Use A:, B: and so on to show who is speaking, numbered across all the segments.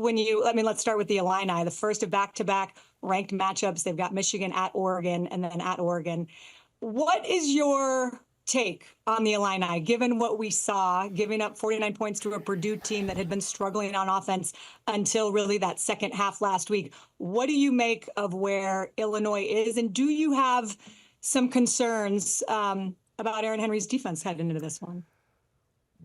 A: let's start with the Illini, the first of back-to-back ranked matchups. They've got Michigan at Oregon and then at Oregon. What is your take on the Illini, given what we saw, giving up 49 points to a Purdue team that had been struggling on offense until really that second half last week? What do you make of where Illinois is? And do you have some concerns about Aaron Henry's defense heading into this one?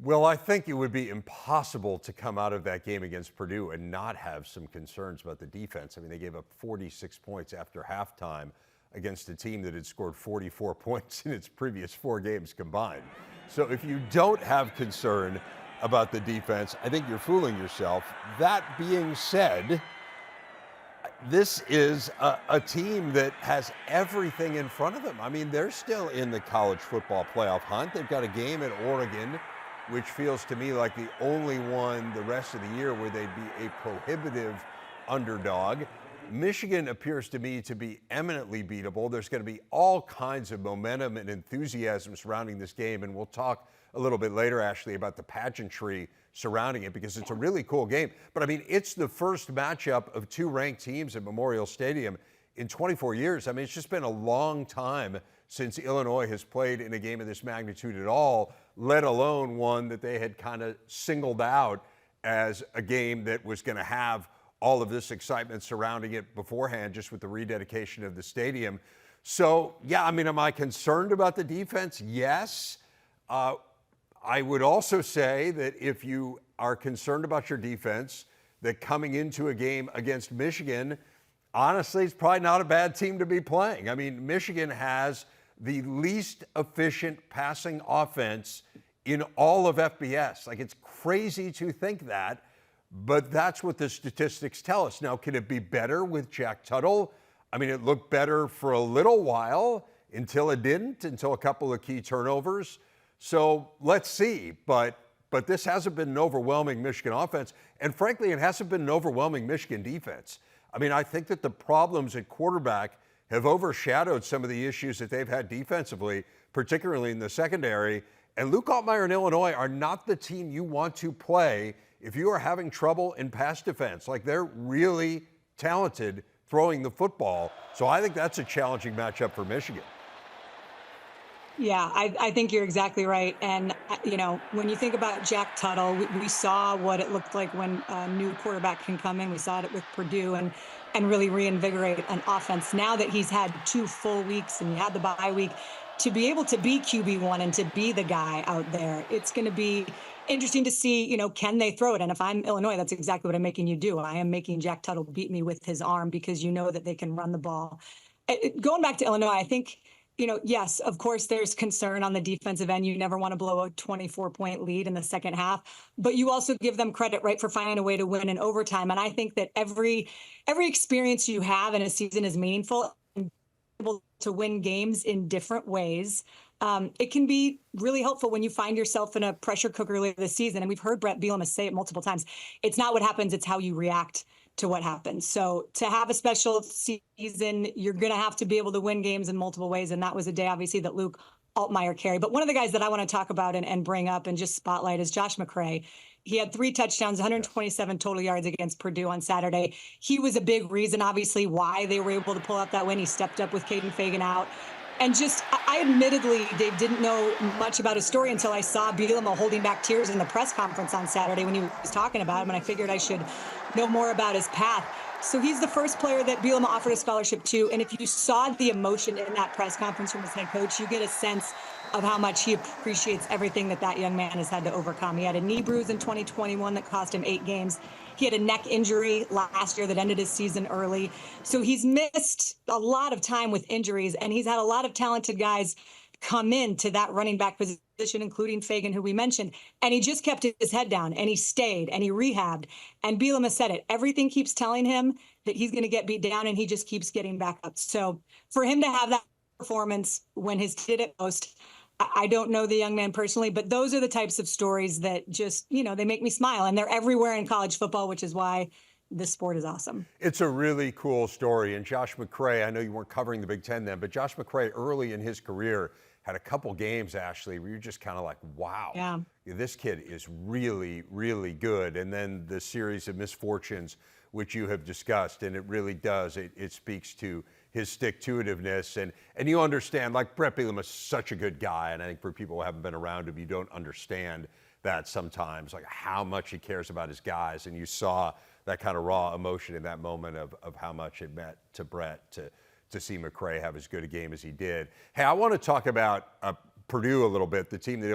B: Well, I think it would be impossible to come out of that game against Purdue and not have some concerns about the defense. I mean, they gave up 46 points after halftime against a team that had scored 44 points in its previous 4 games combined. So if you don't have concern about the defense, I think you're fooling yourself. That being said, this is a team that has everything in front of them. I mean, they're still in the college football playoff hunt. They've got a game at Oregon, which feels to me like the only one the rest of the year where they'd be a prohibitive underdog. Michigan appears to me to be eminently beatable. There's going to be all kinds of momentum and enthusiasm surrounding this game, and we'll talk a little bit later, Ashley, about the pageantry surrounding it because it's a really cool game. But I mean, it's the first matchup of 2 ranked teams at Memorial Stadium in 24 years. I mean, it's just been a long time since Illinois has played in a game of this magnitude at all, let alone one that they had kind of singled out as a game that was going to have all of this excitement surrounding it beforehand, just with the rededication of the stadium. So, yeah, I mean, am I concerned about the defense? Yes. I would also say that if you are concerned about your defense, that coming into a game against Michigan, honestly, it's probably not a bad team to be playing. I mean, Michigan has the least efficient passing offense in all of FBS. Like, it's crazy to think that, but that's what the statistics tell us. Now, can it be better with Jack Tuttle? I mean, it looked better for a little while until it didn't, until a couple of key turnovers. So let's see. But this hasn't been an overwhelming Michigan offense. And frankly, it hasn't been an overwhelming Michigan defense. I mean, I think that the problems at quarterback have overshadowed some of the issues that they've had defensively, particularly in the secondary. And Luke Altmaier and Illinois are not the team you want to play if you are having trouble in pass defense. Like, they're really talented throwing the football. So I think that's a challenging matchup for Michigan.
A: Yeah, I think you're exactly right. And, you know, when you think about Jack Tuttle, we saw what it looked like when a new quarterback can come in. We saw it with Purdue and really reinvigorate an offense. Now that he's had 2 full weeks and you had the bye week, to be able to be QB1 and to be the guy out there, it's going to be interesting to see, you know, can they throw it? And if I'm Illinois, that's exactly what I'm making you do. I am making Jack Tuttle beat me with his arm because you know that they can run the ball. Going back to Illinois, I think, you know, yes, of course, there's concern on the defensive end. You never want to blow a 24-point lead in the second half, but you also give them credit, right, for finding a way to win in overtime. And I think that every experience you have in a season is meaningful. And able to win games in different ways. It can be really helpful when you find yourself in a pressure cooker later this season. And we've heard Brett Bielema say it multiple times. It's not what happens, it's how you react to what happens. So to have a special season, you're going to have to be able to win games in multiple ways. And that was a day, obviously, that Luke Altmaier carried. But one of the guys that I want to talk about and bring up and just spotlight is Josh McCray. He had 3 touchdowns, 127 total yards against Purdue on Saturday. He was a big reason, obviously, why they were able to pull out that win. He stepped up with Caden Fagan out. And just, I admittedly, Dave, didn't know much about his story until I saw Bielema holding back tears in the press conference on Saturday when he was talking about him, and I figured I should know more about his path. So he's the first player that Bielema offered a scholarship to, and if you saw the emotion in that press conference from his head coach, you get a sense of how much he appreciates everything that young man has had to overcome. He had a knee bruise in 2021 that cost him 8 games. He had a neck injury last year that ended his season early. So he's missed a lot of time with injuries, and he's had a lot of talented guys come into that running back position, including Fagan, who we mentioned. And he just kept his head down, and he stayed, and he rehabbed. And Bielema said it. Everything keeps telling him that he's going to get beat down, and he just keeps getting back up. So for him to have that performance when his kid at most, I don't know the young man personally, but those are the types of stories that just, you know, they make me smile. And they're everywhere in college football, which is why this sport is awesome.
B: It's a really cool story. And Josh McCray, I know you weren't covering the Big Ten then, but Josh McCray early in his career had a couple games, Ashley, where you're just kind of like, wow,
A: Yeah.
B: this kid is really, really good. And then the series of misfortunes, which you have discussed, and it really does, it speaks to his stick-to-itiveness. And you understand, like Brett Bielema is such a good guy, and I think for people who haven't been around him, you don't understand that sometimes, like how much he cares about his guys. And you saw that kind of raw emotion in that moment of how much it meant to Brett to see McCray have as good a game as he did. Hey, I want to talk about Purdue a little bit, the team that